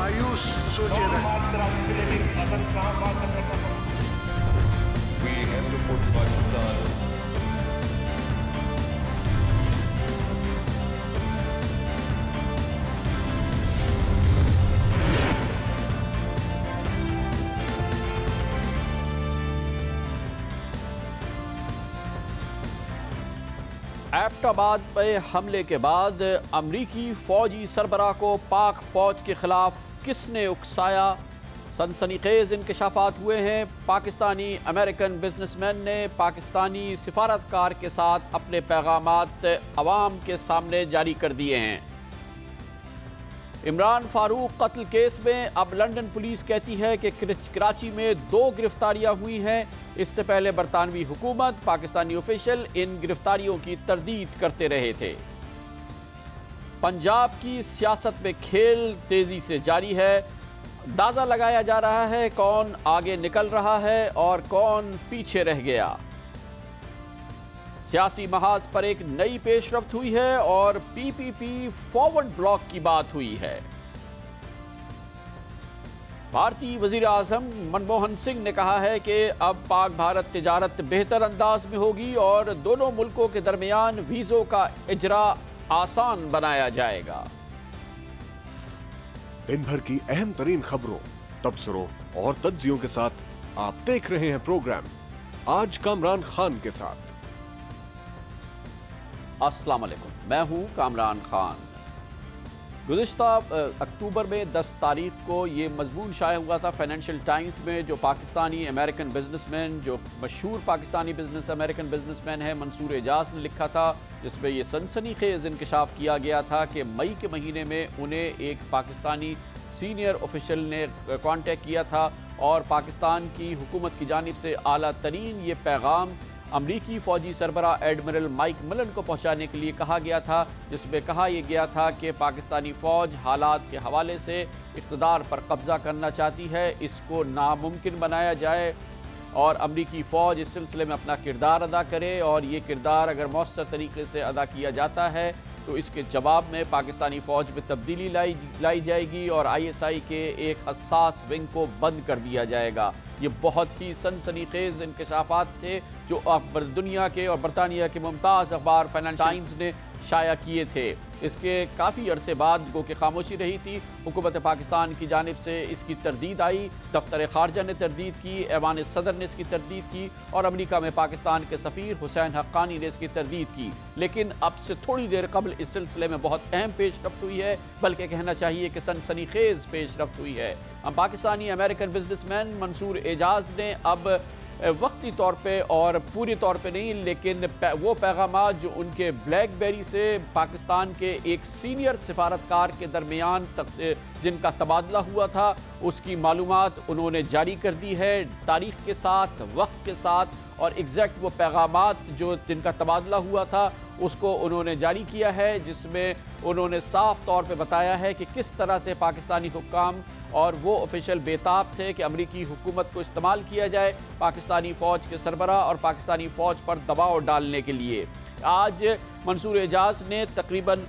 मायूस सोचे रहे। We have to put Pakistan. Abbottabad पे हमले के बाद अमरीकी फौजी सरबराह को पाक फौज के खिलाफ किसने उकसाया? सनसनीखेज इंकशाफात हुए हैं। पाकिस्तानी अमेरिकन बिजनेसमैन ने पाकिस्तानी सिफारतकार के साथ अपने पैगामात अवाम के सामने जारी कर दिए हैं। इमरान फारूक कत्ल केस में अब लंदन पुलिस कहती है कि कराची में 2 गिरफ्तारियां हुई हैं। इससे पहले बरतानवी हुकूमत, पाकिस्तानी ऑफिशियल इन गिरफ्तारियों की तरदीद करते रहे थे। पंजाब की सियासत में खेल तेजी से जारी है। अंदाजा लगाया जा रहा है कौन आगे निकल रहा है और कौन पीछे रह गया। सियासी महाज पर एक नई पेशरफ्त हुई है और पीपीपी फॉरवर्ड ब्लॉक की बात हुई है। भारतीय वजीर आज़म मनमोहन सिंह ने कहा है कि अब पाक भारत तिजारत बेहतर अंदाज में होगी और दोनों मुल्कों के दरमियान वीज़ों का इजरा आसान बनाया जाएगा। दिन भर की अहम तरीन खबरों, तबसरों और तज्जियों के साथ आप देख रहे हैं प्रोग्राम आज कामरान खान के साथ। अस्सलाम वालेकुम, मैं हूं कामरान खान। गुज़िश्ता अक्टूबर में 10 तारीख को ये मज़मून शाया हुआ था फाइनेंशियल टाइम्स में, जो पाकिस्तानी अमेरिकन बिजनेसमैन, जो मशहूर पाकिस्तानी अमेरिकन बिजनेसमैन है मंसूर एजाज ने लिखा था, जिसमें ये सनसनीखेज इंकशाफ किया गया था कि मई के महीने में उन्हें एक पाकिस्तानी सीनियर ऑफिशियल ने कांटेक्ट किया था और पाकिस्तान की हुकूमत की जानिब से आला तरीन ये पैगाम अमरीकी फ़ौजी सरबराह एडमिरल माइक मिलन को पहुंचाने के लिए कहा गया था, जिसमें कहा यह गया था कि पाकिस्तानी फ़ौज हालात के हवाले से इक़्तिदार पर कब्ज़ा करना चाहती है, इसको नामुमकिन बनाया जाए और अमरीकी फ़ौज इस सिलसिले में अपना किरदार अदा करे, और ये किरदार अगर मौसर तरीके से अदा किया जाता है तो इसके जवाब में पाकिस्तानी फ़ौज में तब्दीली लाई जाएगी और ISI के एक हसास विंग को बंद कर दिया जाएगा। ये बहुत ही सनसनीखेज इंकशाफात थे जो दुनिया के और बरतानिया के मुमताज़ अखबार फाइनेंशियल टाइम्स ने शाया किए थे। इसके काफ़ी अरसे बाद गो के खामोशी रही थी। हुकूमत पाकिस्तान की जानिब से इसकी तरदीद आई, दफ्तर ख़ारजा ने तरदीद की, ऐवान सदर ने इसकी तरदीद की और अमेरिका में पाकिस्तान के सफ़ीर हुसैन हक्कानी ने इसकी तरदीद की। लेकिन अब से थोड़ी देर कबल इस सिलसिले में बहुत अहम पेशरफ्त हुई है, बल्कि कहना चाहिए कि सनसनीखेज पेशरफ्त हुई है। पाकिस्तानी अमेरिकन बिजनेसमैन मंसूर एजाज ने अब वक्ती तौर पे और पूरी तौर पे नहीं, लेकिन वो पैगामात जो उनके ब्लैकबेरी से पाकिस्तान के एक सीनियर सिफारतकार के दरमियान जिनका तबादला हुआ था, उसकी मालूमात उन्होंने जारी कर दी है तारीख़ के साथ, वक्त के साथ, और एग्जैक्ट वो पैगामात जो जिनका तबादला हुआ था उसको उन्होंने जारी किया है, जिसमें उन्होंने साफ तौर पे बताया है कि किस तरह से पाकिस्तानी हुक्काम और वो ऑफिशियल बेताब थे कि अमरीकी हुकूमत को इस्तेमाल किया जाए पाकिस्तानी फ़ौज के सरबराह और पाकिस्तानी फ़ौज पर दबाव डालने के लिए। आज मंसूर एजाज ने तकरीबन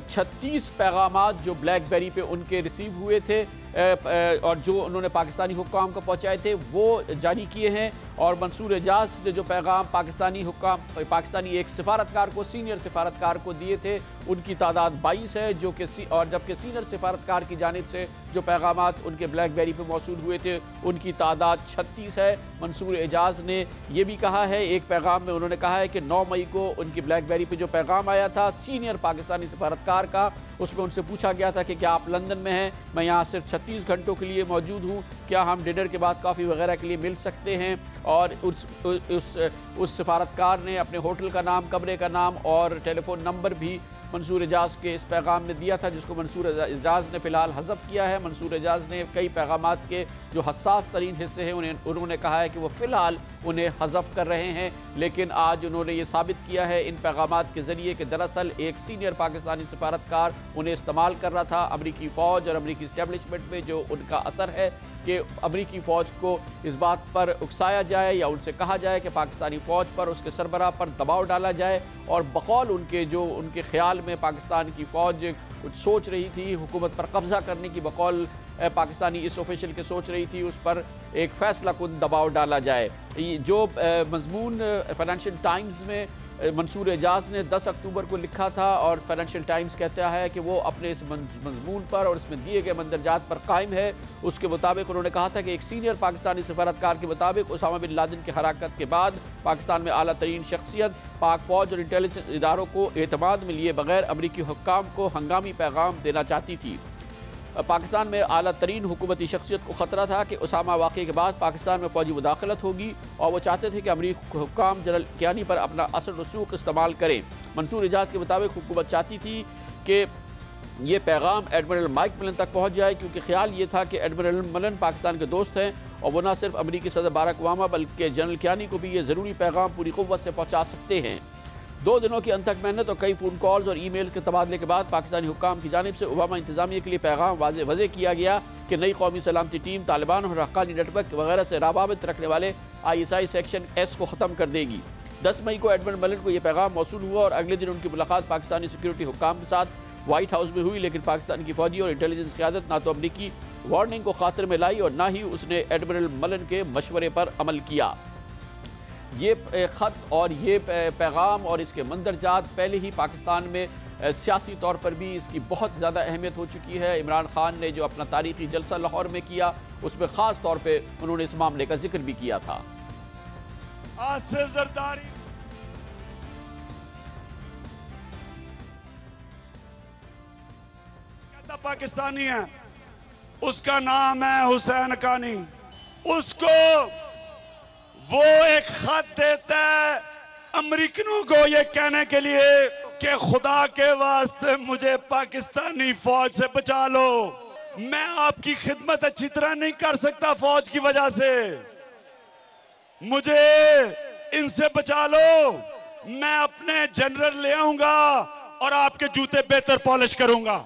36 पैगामात जो ब्लैकबेरी पे उनके रिसीव हुए थे और जो उन्होंने पाकिस्तानी हुक्काम को पहुँचाए थे वो जारी किए हैं। और मंसूर एजाज ने जो पैगाम पाकिस्तानी एक सिफारतकार को, सीनियर सिफारतकार को दिए थे, उनकी तादाद 22 है, जो कि और जबकि सीनियर सिफारतकार की जानिब से जो पैगामात उनके ब्लैकबेरी पे मौसूल हुए थे उनकी तादाद 36 है। मंसूर एजाज ने यह भी कहा है, एक पैगाम में उन्होंने कहा है कि 9 मई को उनकी ब्लैकबेरी पे जो पैगाम आया था सीनियर पाकिस्तानी सिफारतकार का, उसमें उनसे पूछा गया था कि क्या आप लंदन में हैं, मैं यहाँ सिर्फ 36 घंटों के लिए मौजूद हूँ, क्या हम डिनर के बाद कॉफ़ी वगैरह के लिए मिल सकते हैं। और उस सिफारतकार ने अपने होटल का नाम, कमरे का नाम और टेलीफोन नंबर भी मंसूर एजाज के इस पैगाम ने दिया था, जिसको मंसूर एजाज ने फ़िलहाल हज़फ किया है। मंसूर एजाज ने कई पैगामात के जो हसास तरीन हिस्से हैं उन्होंने कहा है कि वो फ़िलहाल उन्हें हज़फ कर रहे हैं, लेकिन आज उन्होंने ये साबित किया है इन पैगामात के ज़रिए कि दरअसल एक सीनियर पाकिस्तानी सिफारतकार उन्हें इस्तेमाल कर रहा था। अमरीकी फ़ौज और अमरीकी इस्टेब्लिशमेंट में जो उनका असर है کہ امریکی فوج کو اس بات پر اکسایا جائے یا ان سے کہا جائے کہ پاکستانی فوج پر اس کے سربراہ پر دباؤ ڈالا جائے، اور بقول ان کے خیال میں پاکستان کی فوج کچھ سوچ رہی تھی حکومت پر قبضہ کرنے کی، بقول پاکستانی اس آفیشل کے سوچ رہی تھی اس پر ایک فیصلہ کن دباؤ ڈالا جائے۔ جو مضمون فائنینشیل ٹائمز میں منصور اعجاز نے 10 اکتوبر کو لکھا تھا، اور فائنینشیل ٹائمز کہتا ہے کہ وہ اپنے اس مضمون پر اور اس میں دیے گئے مندرجات پر قائم ہے۔ اس کے مطابق انہوں نے کہا تھا کہ ایک سینئر پاکستانی سفارتکار کے مطابق اسامہ بن لادن کی ہلاکت کے بعد پاکستان میں اعلیٰ ترین شخصیت پاک فوج اور انٹیلیجنس اداروں کو اعتماد میں لیے بغیر امریکی حکام کو ہنگامی پیغام دینا چاہتی تھی۔ پاکستان میں اعلیٰ ترین حکومتی شخصیت کو خطرہ تھا کہ اسامہ واقعے کے بعد پاکستان میں فوجی مداخلت ہوگی، اور وہ چاہتے تھے کہ امریکی حکام جنرل کیانی پر اپنا اثر رسوخ استعمال کریں۔ منصور اعجاز کے مطابق حکومت چاہتی تھی کہ یہ پیغام ایڈمرل مائک ملن تک پہنچ جائے، کیونکہ خیال یہ تھا کہ ایڈمرل ملن پاکستان کے دوست ہیں، اور وہ نہ صرف امریکی صدر باراک اوباما بلکہ جنرل کیانی کو بھی یہ ضروری پیغام پوری قوت سے پہنچا سکتے ہیں۔ 2 دنوں کی انتھک محنت اور کئی فون کالز اور ای میل کے تبادلے کے بعد پاکستانی حکام کی جانب سے اوباما انتظامیہ کے لیے پیغام واضح کیا گیا کہ نئی قومی سلامتی ٹیم طالبان اور حقانی نیٹ ورک وغیرہ سے روابط رکھنے والے ISI سیکشن ایس کو ختم کر دے گی۔ 10 مئی کو ایڈمرل ملن کو یہ پیغام موصول ہوا، اور اگلے دن ان کی ملاقات پاکستانی سیکیورٹی حکام کے ساتھ وائٹ ہاؤس میں ہوئی، لیکن پاکستان کی فوجی اور انٹیلیجنس قیادت نہ تو امریکی وارننگ کو خاطر میں لائی اور نہ ہی اس نے ایڈمرل ملن کے مشورے پر عمل کیا۔ یہ خط اور یہ پیغام اور اس کے مندرجات پہلے ہی پاکستان میں سیاسی طور پر بھی اس کی بہت زیادہ اہمیت ہو چکی ہے۔ عمران خان نے جو اپنا تاریخی جلسہ لاہور میں کیا، اس میں خاص طور پہ انہوں نے اس معاملے کا ذکر بھی کیا تھا۔ آصف زرداری کہتا پاکستانی ہے، اس کا نام ہے حسین حقانی، اس کو وہ ایک خط دیتا ہے امریکنوں کو یہ کہنے کے لیے کہ خدا کے واسطے مجھے پاکستانی فوج سے بچا لو، میں آپ کی خدمت اچھی طرح نہیں کر سکتا فوج کی وجہ سے، مجھے ان سے بچا لو، میں اپنے جنرل لے آؤں گا اور آپ کے جوتے بہتر پالش کروں گا۔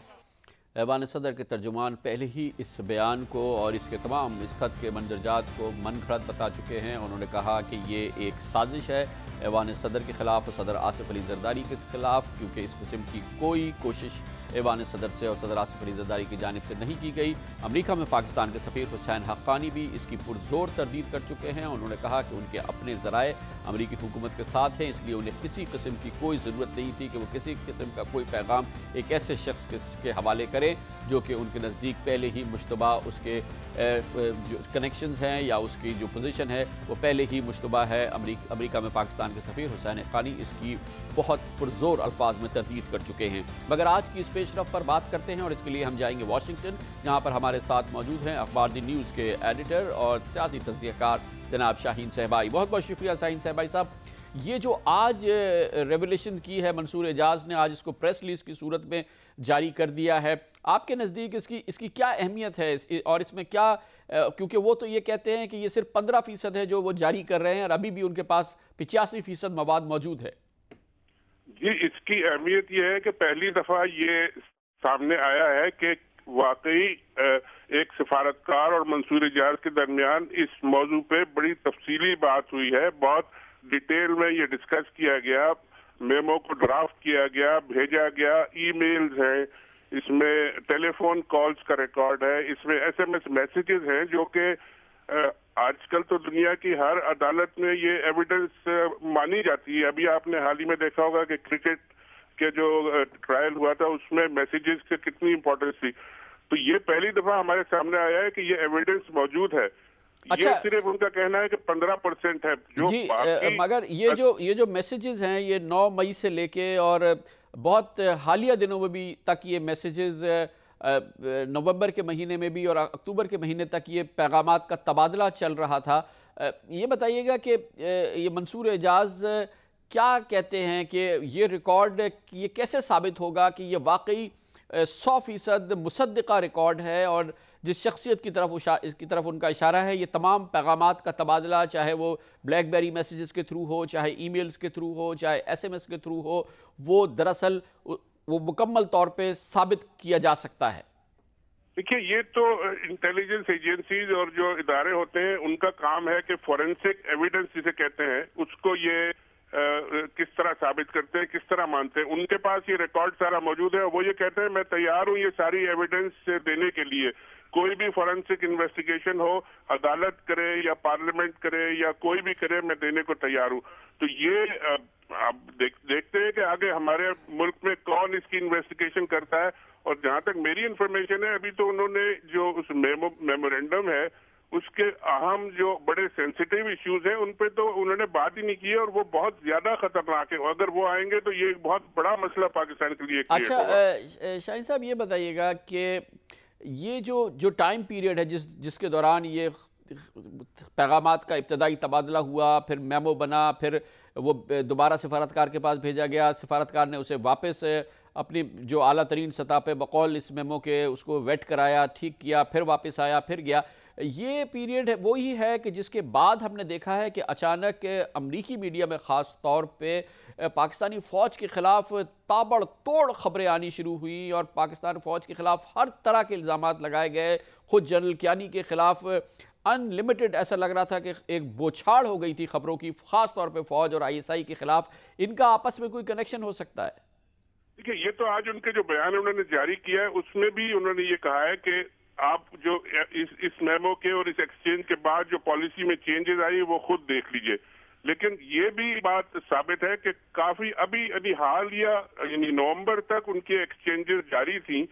ایوان صدر کے ترجمان پہلے ہی اس بیان کو اور اس کے تمام اس خط کے مندرجات کو من گھڑت بتا چکے ہیں۔ انہوں نے کہا کہ یہ ایک سازش ہے ایوان صدر کے خلاف اور صدر آصف علی زرداری کے خلاف، کیونکہ اس قسم کی کوئی کوشش ایوان صدر سے اور صدر آصف علی زرداری کی جانب سے نہیں کی گئی۔ امریکہ میں پاکستان کے سفیر حسین حقانی بھی اس کی پرزور تردید کر چکے ہیں۔ انہوں نے کہا کہ ان کے اپنے ذرائع امریکی حکومت کے ساتھ ہیں، اس لیے انہیں کسی قسم کی کوئی ضرورت نہیں تھی کہ وہ کسی قسم کا کوئی پیغام ایک ایسے شخص کے حوالے کریں جو کہ ان کے نزدیک پہلے ہی مشتبہ اس کے جو کنیکشنز ہیں یا اس کی جو پوزیشن ہے وہ پہلے ہی مشتبہ ہے۔ امریکہ میں پاکستان کے سفیر حسین حقانی اس کی بہت پرزور الفاظ میں تردید کر چکے ہیں۔ مگر آج کی اس پیش رفت پر بات کرتے ہیں، اور اس کے لیے ہم جائیں گے واشنگٹن، جہاں پر ہمارے ساتھ موجود ہیں اخبار دی نیوز کے ایڈیٹر اور سیاسی تجزیہ کار جناب شاہین صہبائی۔ بہت بہت شکریہ شاہین صہبائی صاحب۔ یہ جو آج ریولیشن کی ہے منصور اعجاز نے، آج اس کو پریس ریلیز کی صورت میں جاری کر دیا ہے، آپ کے نزدیک اس کی کیا اہمیت ہے، اور اس میں کیا، کیونکہ وہ تو یہ کہتے ہیں کہ یہ صرف 15% ہے جو وہ جاری کر رہے ہیں، اور ابھی بھی ان کے پاس 85% مواد موجود ہے۔ جی، اس کی اہمیت یہ ہے کہ پہلی دفعہ یہ سامنے آیا ہے کہ واقعی ایک سفارتکار اور منصور اعجاز کے درمیان اس موضوع پہ بڑی تفصیلی بات ہوئی ہے، بہت ڈیٹیل میں یہ ڈسکس کیا گیا، میمو کو ڈرافٹ کیا گیا، بھیجا گیا، ای میلز ہیں، اس میں ٹیلی فون کالز کا ریکارڈ ہے، اس میں SMS میسیجز ہیں جو کہ آج کل تو دنیا کی ہر عدالت میں یہ ایویڈنس مانی جاتی ہے۔ ابھی آپ نے حال ہی میں دیکھا ہوگا کہ کرکٹ کے جو ٹرائل ہوا تھا اس میں میسیجز کی کتنی امپورٹنس تھی، تو یہ پہلی دفعہ ہمارے سامنے آیا ہے کہ یہ ایویڈنس موجود ہے۔ یہ صرف ان کا کہنا ہے کہ 15% ہے جو جی، مگر یہ جو میسیجز ہیں یہ 9 مئی سے لے کے اور بہت حالیہ دنوں میں بھی تک یہ میسیجز نومبر کے مہینے میں بھی اور اکتوبر کے مہینے تک یہ پیغامات کا تبادلہ چل رہا تھا۔ یہ بتائیے گا کہ یہ منصور اعجاز کیا کہتے ہیں کہ یہ ریکارڈ یہ کیسے ثابت ہوگا کہ یہ واقعی 100% مصدقہ ریکارڈ ہے، اور جس شخصیت کی طرف ان کا اشارہ ہے، یہ تمام پیغامات کا تبادلہ چاہے وہ بلیک بیری میسیجز کے تھرو ہو، چاہے ای میلز کے تھرو ہو، چاہے SMS کے تھرو ہو، وہ دراصل وہ مکمل طور پہ ثابت کیا جا سکتا ہے؟ देखिए, ये तो इंटेलिजेंस एजेंसीज और जो इदारे होते हैं उनका काम है कि फॉरेंसिक एविडेंस जिसे कहते हैं उसको ये किस तरह साबित करते हैं, किस तरह मानते हैं। उनके पास ये रिकॉर्ड सारा मौजूद है और वो ये कहते हैं मैं तैयार हूँ ये सारी एविडेंस देने के लिए। कोई भी फॉरेंसिक इन्वेस्टिगेशन हो, अदालत करे या पार्लियामेंट करे या कोई भी करे, मैं देने को तैयार हूँ। तो ये आप देखते हैं कि आगे हमारे मुल्क में कौन इसकी इन्वेस्टिगेशन करता है। और जहां तक मेरी इन्फॉर्मेशन है, अभी तो उन्होंने जो उस मेमोरेंडम है उसके अहम जो बड़े सेंसिटिव इश्यूज हैं उन पे तो उन्होंने बात ही नहीं की है और वो बहुत ज्यादा खतरनाक है। अगर वो आएंगे तो ये एक बहुत बड़ा मसला पाकिस्तान के लिए क्रिएट होगा। अच्छा शाहीन साहब, ये बताइएगा कि ये जो टाइम पीरियड है जिसके दौरान ये पैगामात का इब्तदाई तबादला हुआ, फिर मेमो बना, फिर वो दोबारा सफारतकार के पास भेजा गया, सफारतकार ने उसे वापस अपनी जो आला तरीन सतह पे बकौल इस मेमो के उसको वेट कराया, ठीक किया, फिर वापस आया, फिर गया। ये पीरियड वही है कि जिसके बाद हमने देखा है कि अचानक अमरीकी मीडिया में ख़ास तौर पे पाकिस्तानी फ़ौज के ख़िलाफ़ ताबड़तोड़ ख़बरें आनी शुरू हुई और पाकिस्तान फ़ौज के ख़िलाफ़ हर तरह के इल्ज़ामात लगाए गए। ख़ुद जनरल कियानी के ख़िलाफ़ अनलिमिटेड ऐसा लग रहा था कि एक बौछार हो गई थी ख़बरों की, ख़ास तौर पे फ़ौज और ISI के ख़िलाफ़। इनका आपस में कोई कनेक्शन हो सकता है? देखिए, ये तो आज उनके जो बयान उन्होंने जारी किया है उसमें भी उन्होंने ये कहा है कि आप जो इस मेमो के और इस एक्सचेंज के बाद जो पॉलिसी में चेंजेस आई वो खुद देख लीजिए। लेकिन ये भी बात साबित है कि काफी अभी हाल यानी नवंबर तक उनकी एक्सचेंजेस जारी थी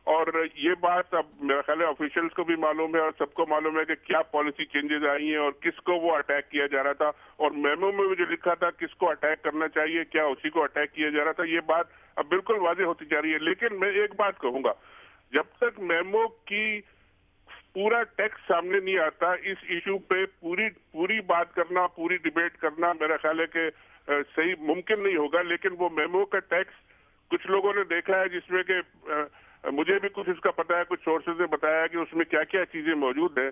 और ये बात अब मेरा ख्याल है ऑफिशियल्स को भी मालूम है और सबको मालूम है कि क्या पॉलिसी चेंजेस आई हैं और किसको वो अटैक किया जा रहा था। और मेमो में भी जो लिखा था किसको अटैक करना चाहिए, क्या उसी को अटैक किया जा रहा था, ये बात अब बिल्कुल वाज़ेह होती जा रही है। लेकिन मैं एक बात कहूंगा, जब तक मेमो की पूरा टेक्स्ट सामने नहीं आता इस इशू पे पूरी बात करना, पूरी डिबेट करना मेरा ख्याल है कि सही मुमकिन नहीं होगा। लेकिन वो मेमो का टेक्स्ट कुछ लोगों ने देखा है जिसमें कि मुझे भी कुछ इसका पता है, कुछ सोर्सेज ने बताया कि उसमें क्या क्या चीजें मौजूद है।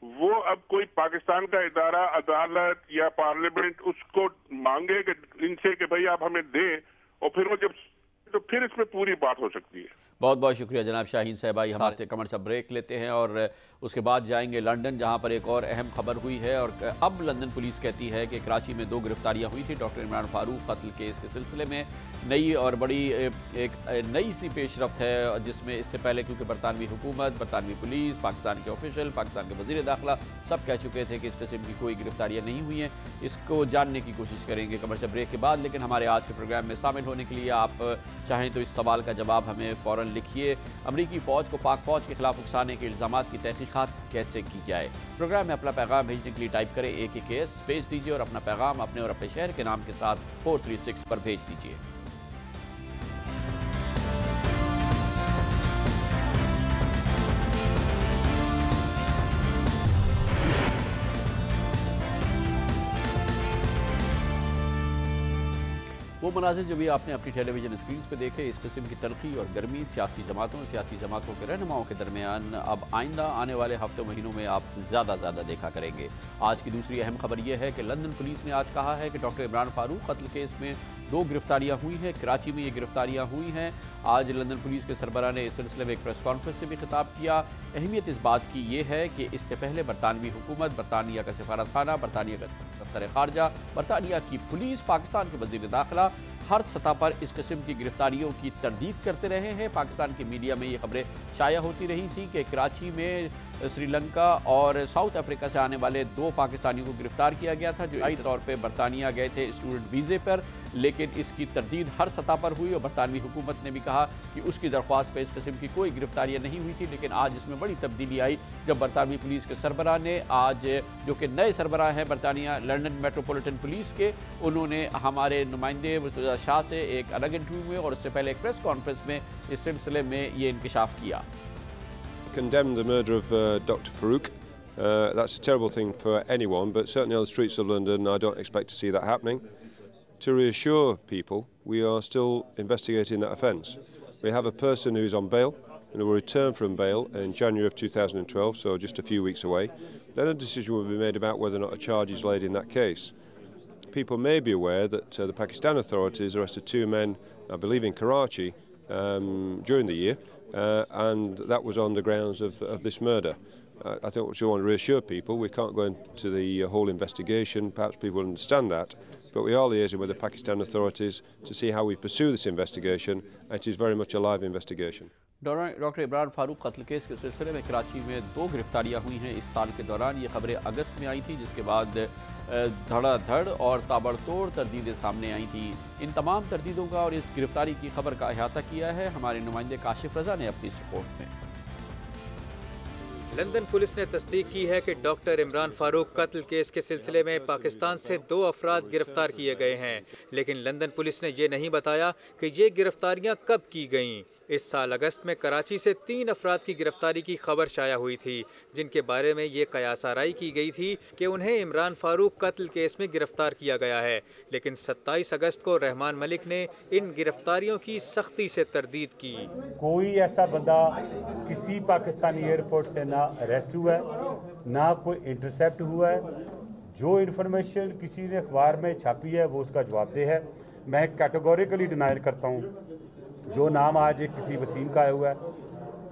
वो अब कोई पाकिस्तान का इदारा, अदालत या पार्लियामेंट उसको मांगे कि इनसे कि भाई आप हमें दें और फिर वो जब तो फिर इसमें पूरी बात हो सकती है। बहुत बहुत शुक्रिया जनाब शाहीन साहब। हम आपसे कमर सा ब्रेक लेते हैं और उसके बाद जाएंगे लंदन, जहां पर एक और अहम खबर हुई है। और अब लंदन पुलिस कहती है कि कराची में 2 गिरफ्तारियां हुई थी डॉक्टर इमरान फारूक कत्ल केस के सिलसिले में। नई और बड़ी एक नई सी पेशरफ्त है जिसमें इससे पहले क्योंकि बरतानवी हुकूमत, बरतानवी पुलिस, पाकिस्तान के ऑफिशियल, पाकिस्तान के वज़ीर दाखिला सब कह चुके थे कि इस किस्म की कोई गिरफ्तारियाँ नहीं हुई हैं। इसको जानने की कोशिश करेंगे कमर्शियल ब्रेक के बाद। लेकिन हमारे आज के प्रोग्राम में शामिल होने के लिए आप चाहें तो इस सवाल का जवाब हमें फ़ौरन लिखिए। अमरीकी फ़ौज को पाक फ़ौज के खिलाफ उकसाने के इल्ज़ामात की तहकीक़ात कैसे की जाए? प्रोग्राम में अपना पैगाम भेजने के लिए टाइप करें AKKS स्पेस दीजिए और अपना पैगाम अपने और अपने शहर के नाम के साथ 436 पर भेज दीजिए। वो मनाज़िर जो भी आपने अपनी टेलीविज़न स्क्रीन पे देखे, इस किस्म की तलखी और गर्मी सियासी जमातों के रहनुमाओं के दरमियान अब आइंदा आने वाले हफ्ते महीनों में आप ज़्यादा देखा करेंगे। आज की दूसरी अहम खबर यह है कि लंदन पुलिस ने आज कहा है कि डॉक्टर इमरान फारूक कत्ल केस में 2 गिरफ्तारियाँ हुई हैं। कराची में ये गिरफ्तारियाँ हुई हैं। आज लंदन पुलिस के सरबराह ने इस सिलसिले में एक प्रेस कॉन्फ्रेंस से भी खिताब किया। अहमियत इस बात की ये है कि इससे पहले बरतानवी हुकूमत, बरतानिया का सफारत खाना, बरतानिया का दफ्तर खारजा, बरतानिया की पुलिस, पाकिस्तान के वज़ीर दाखिला हर सतह पर इस किस्म की गिरफ्तारियों की तरदीद करते रहे हैं। पाकिस्तान के मीडिया में ये खबरें शाया होती रही थी कि कराची में श्रीलंका और साउथ अफ्रीका से आने वाले 2 पाकिस्तानियों को गिरफ्तार किया गया था जो आई तौर पे बरतानिया गए थे स्टूडेंट वीज़े पर। लेकिन इसकी तरदीद हर सतह पर हुई और बरतानवी हुकूमत ने भी कहा कि उसकी दरख्वास्त पर इस किस्म की कोई गिरफ्तारियाँ नहीं हुई थी। लेकिन आज इसमें बड़ी तब्दीली आई जब बरतानवी पुलिस के सरबराह ने आज, जो कि नए सरबराह हैं बरतानिया लंदन मेट्रोपॉलिटन पुलिस के, उन्होंने हमारे नुमाइंदे मुर्तज़ा शाह से एक अलग इंटरव्यू में और उससे पहले एक प्रेस कॉन्फ्रेंस में इस सिलसिले में ये इंकशाफ किया। Condemn the murder of Dr. Farouk. That's a terrible thing for anyone, but certainly on the streets of London, I don't expect to see that happening. To reassure people, we are still investigating that offence. We have a person who is on bail and will return from bail in January of 2012, so just a few weeks away. Then a decision will be made about whether or not a charge is laid in that case. People may be aware that the Pakistan authorities arrested 2 men, I believe in Karachi, during the year, and that was on the grounds of this murder. I think we should want to reassure people we can't go into the whole investigation. Perhaps people understand that, but we are liaising with the Pakistan authorities to see how we pursue this investigation. It is very much a live investigation. Doctor Imran Farooq कत्ल case के सिलसिले में कराची में 2 गिरफ्तारियां हुई हैं इस साल के दौरान। ये खबरें अगस्त में आई थी, जिसके बाद धड़ाधड़ और ताबड़तोड़ तरदीदें सामने आई थी। इन तमाम तरदीदों का और इस गिरफ्तारी की खबर का अहाता किया है हमारे नुमाइंदे काशिफ रजा ने अपनी इस रिपोर्ट में। लंदन पुलिस ने तस्दीक की है कि डॉक्टर इमरान फारूक कत्ल केस के सिलसिले में पाकिस्तान से 2 अफराद गिरफ्तार किए गए हैं, लेकिन लंदन पुलिस ने ये नहीं बताया कि ये गिरफ्तारियां कब की गईं। इस साल अगस्त में कराची से 3 अफराद की गिरफ्तारी की खबर शाया हुई थी, जिनके बारे में ये कयास आराई की गई थी कि उन्हें इमरान फारूक कत्ल केस में गिरफ्तार किया गया है, लेकिन 27 अगस्त को रहमान मलिक ने इन गिरफ्तारियों की सख्ती से तरदीद की। कोई ऐसा बंदा किसी पाकिस्तानी एयरपोर्ट से ना अरेस्ट हुआ है, ना कोई इंटरसेप्ट हुआ है। जो इन्फॉर्मेशन किसी ने अखबार में छापी है वो उसका जवाबदेह है। मैं कैटेगोरिकली डिनाइल करता हूँ। जो नाम आज एक किसी वसीम का आया हुआ है,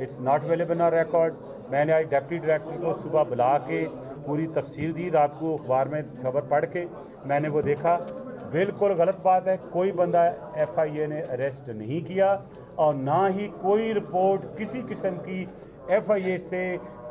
it's not available on record. मैंने आज डिप्टी डायरेक्टर को सुबह बुला के पूरी तफसील दी, रात को अखबार में खबर पढ़ के मैंने वो देखा। बिल्कुल गलत बात है, कोई बंदा FIA ने अरेस्ट नहीं किया और ना ही कोई रिपोर्ट किसी किस्म की FIA से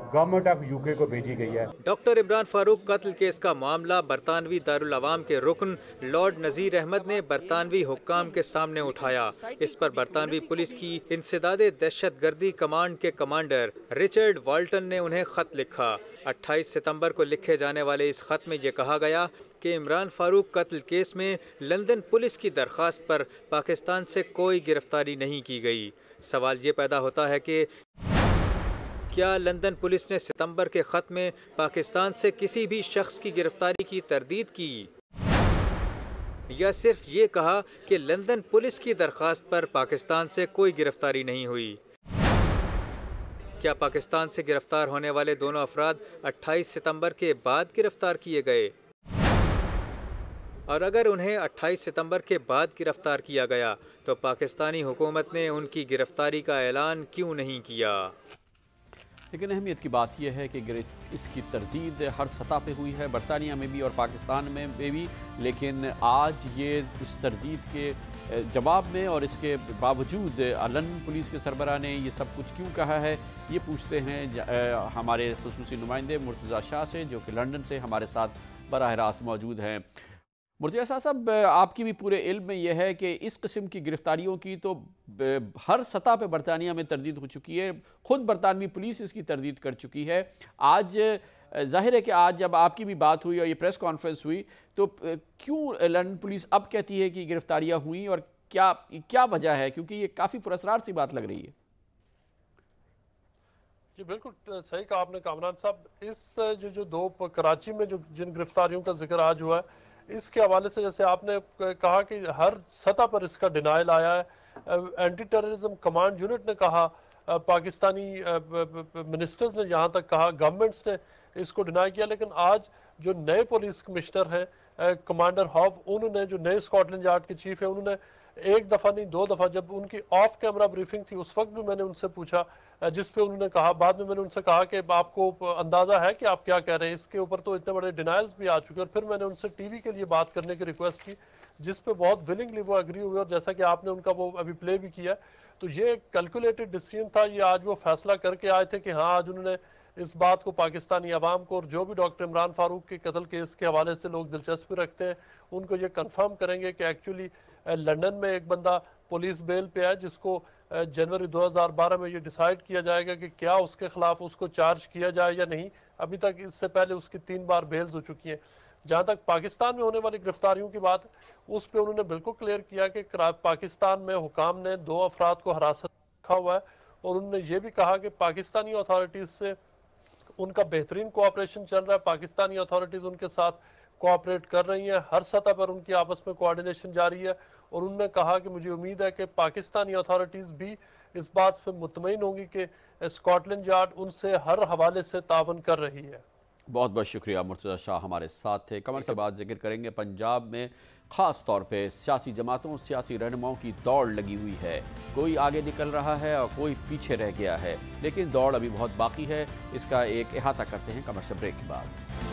गवर्नमेंट ऑफ UK को भेजी गई है। डॉक्टर इमरान फारूक कत्ल केस का मामला बरतानवी दारुल अवाम के रुकन लॉर्ड नज़ीर अहमद ने बरतानवी हुक्काम के सामने उठाया। इस पर बरतानवी पुलिस की इंसदादे दहशत गर्दी कमांड के कमांडर रिचर्ड वाल्टन ने उन्हें खत लिखा। 28 सितंबर को लिखे जाने वाले इस खत में ये कहा गया कि इमरान फारूक कत्ल केस में लंदन पुलिस की दरख्वास्त पर पाकिस्तान से कोई गिरफ्तारी नहीं की गई। सवाल ये पैदा होता है कि क्या लंदन पुलिस ने सितंबर के खत में पाकिस्तान से किसी भी शख्स की गिरफ्तारी की तरदीद की, या सिर्फ ये कहा कि लंदन पुलिस की दरख्वास्त पर पाकिस्तान से कोई गिरफ्तारी नहीं हुई। क्या पाकिस्तान से गिरफ्तार होने वाले दोनों अफराद 28 सितंबर के बाद गिरफ्तार किए गए? और अगर उन्हें 28 सितंबर के बाद गिरफ्तार किया गया तो पाकिस्तानी हुकूमत ने उनकी गिरफ्तारी का ऐलान क्यों नहीं किया? लेकिन अहमियत की बात यह है कि इसकी तरदीद हर सतह पे हुई है, बरतानिया में भी और पाकिस्तान में भी। लेकिन आज ये इस तरदीद के जवाब में और इसके बावजूद लंदन पुलिस के सरबराह ने ये सब कुछ क्यों कहा है, ये पूछते हैं हमारे खुसूसी नुमाइंदे मुर्तज़ा शाह से, जो कि लंदन से हमारे साथ बराह रास्त मौजूद हैं। मुर्तज़ा शाह साहब, आपकी भी पूरे इल्म में यह है कि इस किस्म की गिरफ्तारियों की तो हर सतह पे बरतानिया में तरदीद हो चुकी है, ख़ुद बरतानवी पुलिस इसकी तरदीद कर चुकी है। आज ज़ाहिर है कि आज जब आपकी भी बात हुई और ये प्रेस कॉन्फ्रेंस हुई तो क्यों लंदन पुलिस अब कहती है कि गिरफ्तारियाँ हुई और क्या वजह है, क्योंकि ये काफ़ी पुरअसरार सी बात लग रही है। जी बिल्कुल सही कहा आपने कामरान साहब। इस जो 2 कराची में जो जिन गिरफ्तारियों का जिक्र आज हुआ है, इसके हवाले से जैसे आपने कहा कि हर सतह पर इसका डिनाइल आया है। एंटी टेररिज्म कमांड यूनिट ने कहा, पाकिस्तानी मिनिस्टर्स ने यहाँ तक कहा, गवर्नमेंट्स ने इसको डिनाई किया। लेकिन आज जो नए पुलिस कमिश्नर हैं कमांडर हॉफ, उन्होंने, जो नए स्कॉटलैंड यार्ड के चीफ है, उन्होंने 1 दफ़ा नहीं 2 दफ़ा, जब उनकी ऑफ कैमरा ब्रीफिंग थी उस वक्त भी मैंने उनसे पूछा, जिस पे उन्होंने कहा, बाद में मैंने उनसे कहा कि आपको अंदाजा है कि आप क्या कह रहे हैं, इसके ऊपर तो इतने बड़े डिनाइल्स भी आ चुके हैं। और फिर मैंने उनसे टीवी के लिए बात करने की रिक्वेस्ट की, जिस पे बहुत विलिंगली वो एग्री हुए, और जैसा कि आपने उनका वो अभी प्ले भी किया। तो ये कैलकुलेटेड डिसीजन था, ये आज वो फैसला करके आए थे कि हाँ, आज उन्होंने इस बात को पाकिस्तानी अवाम को और जो भी डॉक्टर इमरान फारूक के कत्ल केस के हवाले से लोग दिलचस्पी रखते हैं, उनको ये कंफर्म करेंगे कि एक्चुअली लंदन में एक बंदा पुलिस बेल पे है, जिसको जनवरी 2012 में ये डिसाइड किया जाएगा कि क्या उसके खिलाफ उसको चार्ज किया जाए या नहीं। अभी तक इससे पहले उसकी 3 बार बेल्स हो चुकी हैं। जहाँ तक पाकिस्तान में होने वाली गिरफ्तारियों की बात, उस पर उन्होंने बिल्कुल क्लियर किया कि पाकिस्तान में हुकाम ने 2 अफराद को हिरासत रखा हुआ है, और उन्होंने ये भी कहा कि पाकिस्तानी अथॉरिटीज से उनका बेहतरीन कोऑपरेशन चल रहा है, पाकिस्तानी अथॉरिटीज उनके साथ कोऑपरेट कर रही हैं, हर सतह पर उनकी आपस में कोऑर्डिनेशन जारी है। और उन्होंने कहा कि मुझे उम्मीद है कि पाकिस्तानी अथॉरिटीज भी इस बात पर मुतमईन होंगी कि स्कॉटलैंड यार्ड उनसे हर हवाले से तावन कर रही है। बहुत बहुत शुक्रिया। मुर्तज़ा शाह हमारे साथ थे। कमर से बात जिक्र करेंगे पंजाब में ख़ास तौर पे सियासी जमातों, सियासी रहनुमाओं की दौड़ लगी हुई है। कोई आगे निकल रहा है और कोई पीछे रह गया है, लेकिन दौड़ अभी बहुत बाकी है। इसका एक अहाता करते हैं कमर से ब्रेक के बाद।